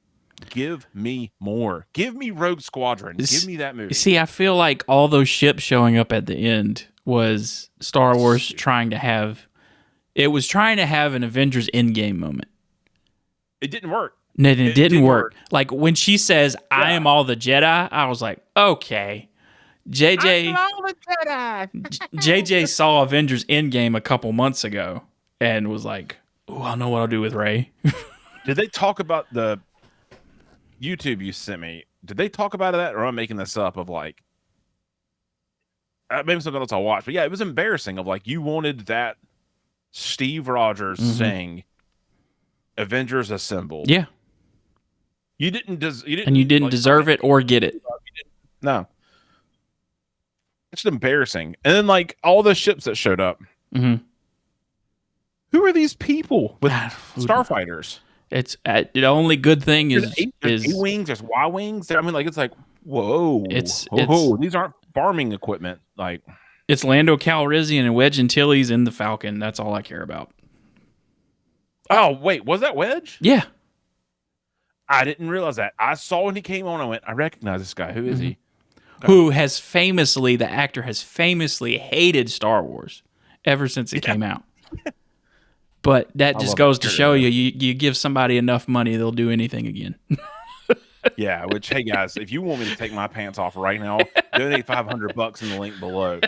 Give me more. Give me Rogue Squadron. Give me that movie. See, I feel like all those ships showing up at the end was Star Wars trying to have an Avengers Endgame moment. It didn't work. No, it didn't work. Like when she says, I am all the Jedi, I was like, okay. JJ saw Avengers Endgame a couple months ago and was like, oh, I know what I'll do with Rey. Did they talk about the YouTube you sent me? Did they talk about that, or am I making this up? Of like, maybe something else I'll watch. But yeah, it was embarrassing. Of like, you wanted that Steve Rogers saying, "Avengers Assembled." Yeah, you didn't deserve it or get it. No, it's embarrassing. And then like all the ships that showed up. Mm-hmm. Who are these people with starfighters? It's the only good thing is A-wings, there's Y-wings. I mean, like, it's like, whoa, these aren't farming equipment. Like, it's Lando Calrissian and Wedge Antilles in the Falcon. That's all I care about. Oh wait, was that Wedge? Yeah, I didn't realize that. I saw when he came on. I went, I recognize this guy. Who is he? Who has the actor has famously hated Star Wars ever since it came out. But that just goes to show you give somebody enough money, they'll do anything again. Yeah, which, hey, guys, if you want me to take my pants off right now, donate $500 in the link below.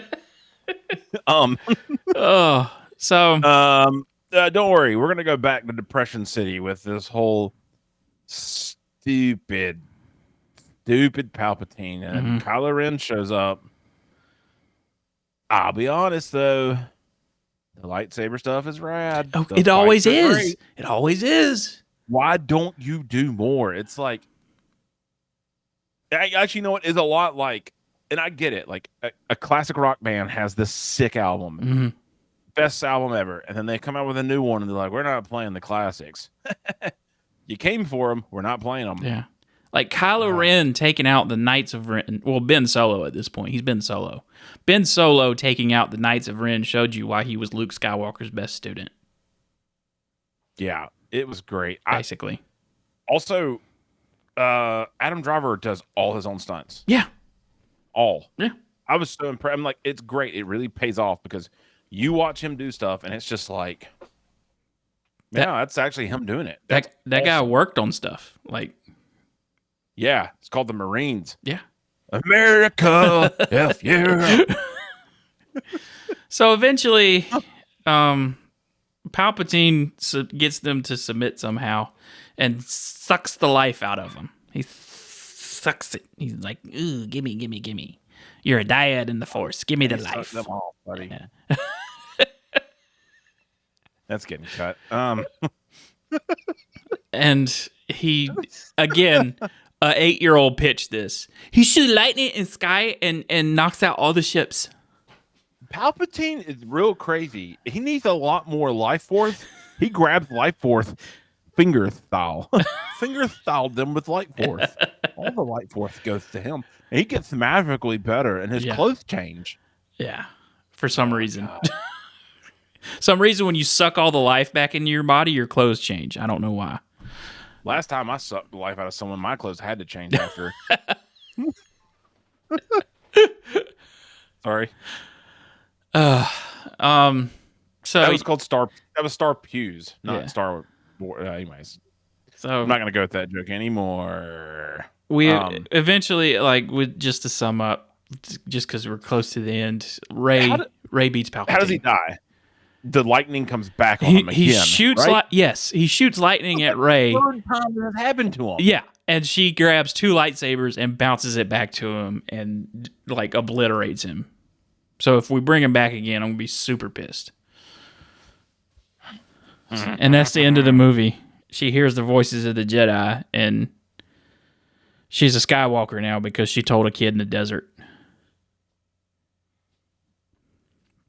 Don't worry. We're going to go back to Depression City with this whole stupid Palpatine. And Kylo Ren shows up. I'll be honest, though. The lightsaber stuff is rad. Oh, it always is. Great. It always is. Why don't you do more? It's like, actually, you know what? Is a lot like, and I get it. Like a classic rock band has this sick album, best album ever, and then they come out with a new one, and they're like, "We're not playing the classics. You came for them. We're not playing them." Yeah, like Kylo Ren taking out the Knights of Ren. Well, Ben Solo at this point. He's Ben Solo. Ben Solo taking out the Knights of Ren showed you why he was Luke Skywalker's best student. Yeah, it was great. Basically. Also, Adam Driver does all his own stunts. Yeah. All. Yeah. I was so impressed. I'm like, it's great. It really pays off because you watch him do stuff and it's just like, that's actually him doing it. That awesome. Guy worked on stuff. Like, yeah, it's called the Marines. Yeah. America, F yeah. So eventually, Palpatine gets them to submit somehow and sucks the life out of them. He sucks it. He's like, ooh, gimme. You're a dyad in the Force. Give me the life. Them all, buddy. Yeah. That's getting cut. And he, again, a 8-year-old pitched this. He shoots lightning in sky and knocks out all the ships. Palpatine is real crazy. He needs a lot more life force. He grabs life force, finger styled them with light force. All the light force goes to him. And he gets magically better, and his clothes change. Yeah, for some reason. Some reason when you suck all the life back into your body, your clothes change. I don't know why. Last time I sucked the life out of someone, my clothes had to change after. Sorry. So that was called Star. That was Star Pews, not Star Wars. Anyways, so I'm not gonna go with that joke anymore. We eventually, like, just to sum up, just because we're close to the end, Ray beats Palpatine. How does he die? The lightning comes back on him again. He shoots, right? he shoots lightning at Ray. Third time that happened to him. Yeah, and she grabs 2 lightsabers and bounces it back to him and like obliterates him. So if we bring him back again, I'm gonna be super pissed. And that's the end of the movie. She hears the voices of the Jedi, and she's a Skywalker now because she told a kid in the desert.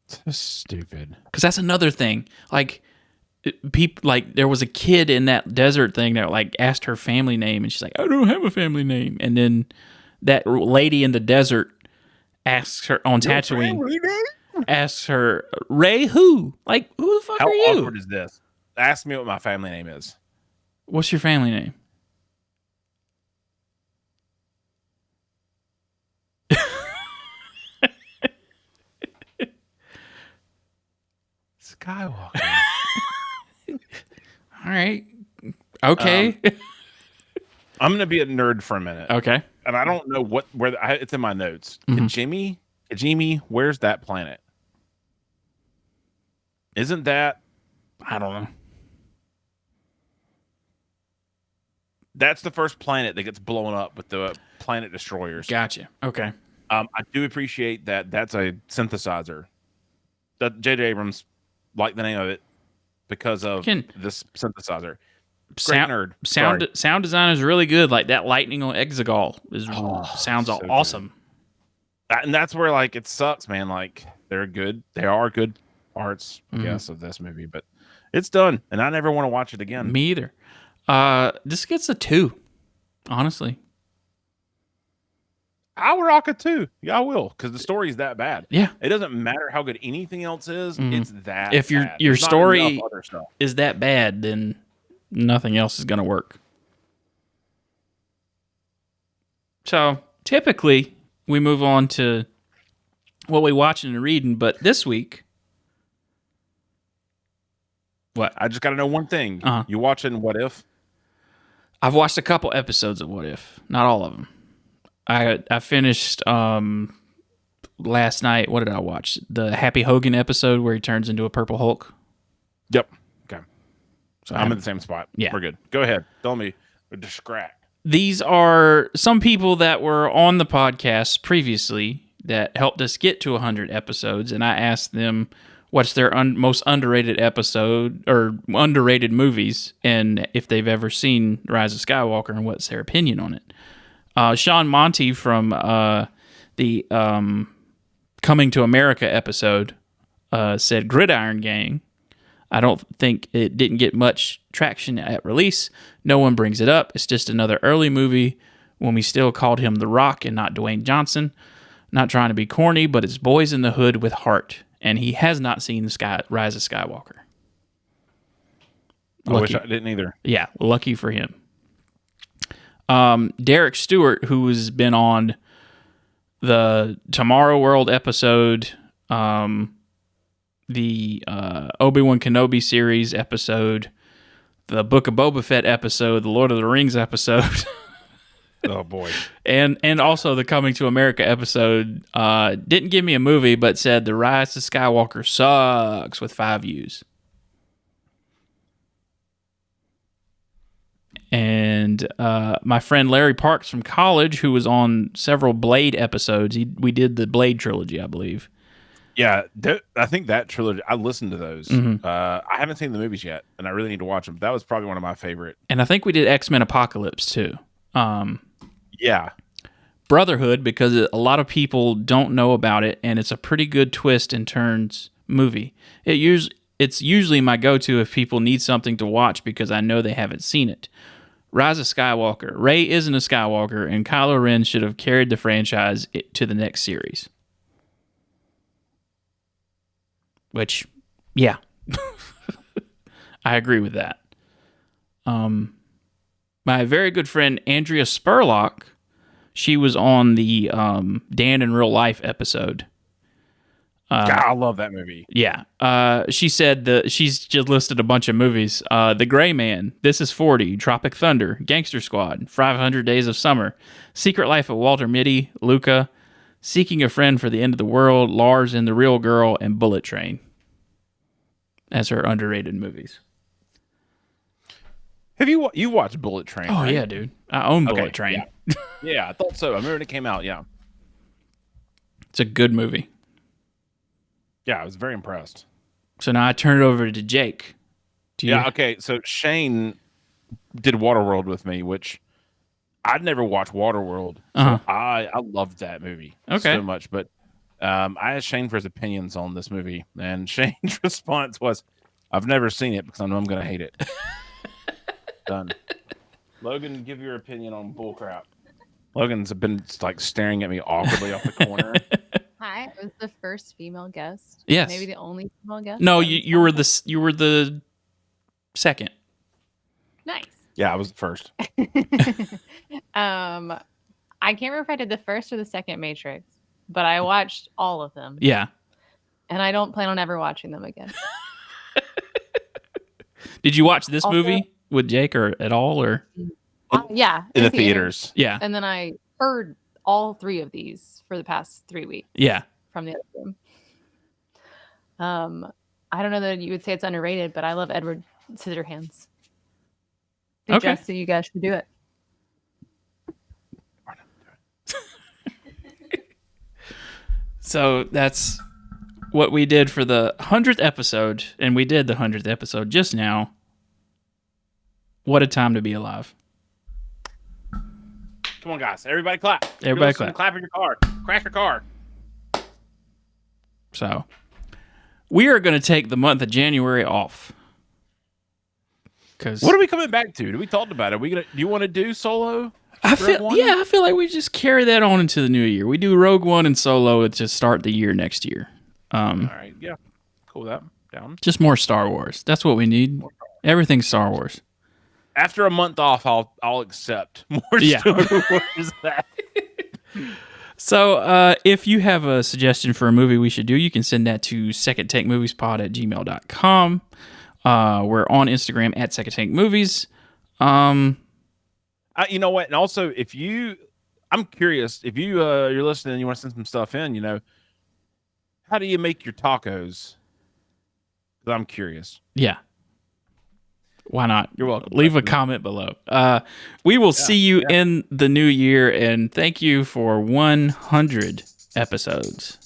So stupid. Because that's another thing. Like, people, like, there was a kid in that desert thing that like asked her family name, and she's like, "I don't have a family name." And then that lady in the desert asks her on Tatooine, asks her, "Ray, who? Like, who the fuck are you?" How awkward is this? Ask me what my family name is. What's your family name? Skywalker. All right. Okay. I'm gonna be a nerd for a minute. Okay. And I don't know where it's in my notes. Mm-hmm. Kijimi, where's that planet? Isn't that? I don't know. That's the first planet that gets blown up with the planet destroyers. Gotcha. Okay. I do appreciate that. That's a synthesizer. That J.J. Abrams liked the name of it because of this synthesizer. Great nerd. Sound design is really good. Like that lightning on Exegol sounds so awesome. And that's where like it sucks, man. Like they're good. They are good parts, I guess, of this movie, but it's done, and I never want to watch it again. Me either. This gets a 2, honestly. I will rock a 2. Yeah, I will, because the story is that bad. Yeah, it doesn't matter how good anything else is. It's that. If your There's story is that bad, then nothing else is going to work. So typically we move on to what we watching and reading, but this week, what? I just got to know one thing. You watching What If? I've watched a couple episodes of What If, not all of them. I finished last night. What did I watch? The Happy Hogan episode where he turns into a Purple Hulk. Yep. Okay. So I'm in the same spot. Yeah, we're good. Go ahead. Tell me. Distract. These are some people that were on the podcast previously that helped us get to 100 episodes, and I asked them what's their most underrated episode or underrated movies, and if they've ever seen Rise of Skywalker and what's their opinion on it. Sean Monty from the Coming to America episode said Gridiron Gang. I don't think it didn't get much traction at release. No one brings it up. It's just another early movie when we still called him The Rock and not Dwayne Johnson. Not trying to be corny, but it's boys in the hood with heart. And he has not seen the Rise of Skywalker. I wish I didn't either. Yeah, lucky for him. Derek Stewart, who has been on the Tomorrow World episode, the Obi-Wan Kenobi series episode, the Book of Boba Fett episode, the Lord of the Rings episode. Oh boy. And also the Coming to America episode, didn't give me a movie, but said The Rise of Skywalker sucks with 5 U's. And my friend Larry Parks from college, who was on several Blade episodes, we did the Blade trilogy, I believe. Yeah, I think that trilogy. I listened to those. Mm-hmm. I haven't seen the movies yet, and I really need to watch them. That was probably one of my favorite. And I think we did X-Men Apocalypse too. Yeah, Brotherhood, because a lot of people don't know about it, and it's a pretty good twist and turns movie. It's usually my go-to if people need something to watch because I know they haven't seen it. Rise of Skywalker. Rey isn't a Skywalker, and Kylo Ren should have carried the franchise to the next series. Which, yeah, I agree with that. My very good friend Andrea Spurlock, she was on the Dan in Real Life episode. God, I love that movie. Yeah. She said she's just listed a bunch of movies. The Gray Man, This Is 40, Tropic Thunder, Gangster Squad, 500 Days of Summer, Secret Life of Walter Mitty, Luca, Seeking a Friend for the End of the World, Lars and the Real Girl, and Bullet Train as her underrated movies. Have you watched Bullet Train? Oh, right? yeah, dude. I own Bullet Train. Yeah. Yeah, I thought so. I remember when it came out, yeah. It's a good movie. Yeah, I was very impressed. So now I turn it over to Jake. Yeah, okay. So Shane did Waterworld with me, which I'd never watched Waterworld. So I loved that movie so much. But I asked Shane for his opinions on this movie, and Shane's response was, I've never seen it because I know I'm going to hate it. Done. Logan, give your opinion on bullcrap. Logan's been like staring at me awkwardly off the corner. Hi, I was the first female guest. Yes. Maybe the only female guest. No, you were the second. Nice. Yeah, I was the first. I can't remember if I did the first or the second Matrix, but I watched all of them. Yeah. And I don't plan on ever watching them again. Did you watch this movie with Jake or at all, or? Yeah, in the theaters. Yeah. And then I heard all three of these for the past 3 weeks. Yeah. From the other room. I don't know that you would say it's underrated, but I love Edward Scissorhands. Suggest that you guys should do it. So that's what we did for the 100th episode, and we did the 100th episode just now. What a time to be alive. Come on, guys. Everybody clap. Everybody clap. Clap in your car. Crash your car. So we are going to take the month of January off. What are we coming back to? We talked about it. Do you want to do Solo? I feel like we just carry that on into the new year. We do Rogue One and Solo to start the year next year. All right. Yeah. Cool. That down. Just more Star Wars. That's what we need. Everything's Star Wars. After a month off, I'll accept more Star Wars. So if you have a suggestion for a movie we should do, you can send that to secondtakemoviespod@gmail.com. We're on Instagram at secondtakemovies. You know what? And also, I'm curious, if you're listening and you want to send some stuff in, how do you make your tacos? Because I'm curious. Yeah. Why not? You're welcome. Leave a comment below. We will see you in the new year, and thank you for 100 episodes.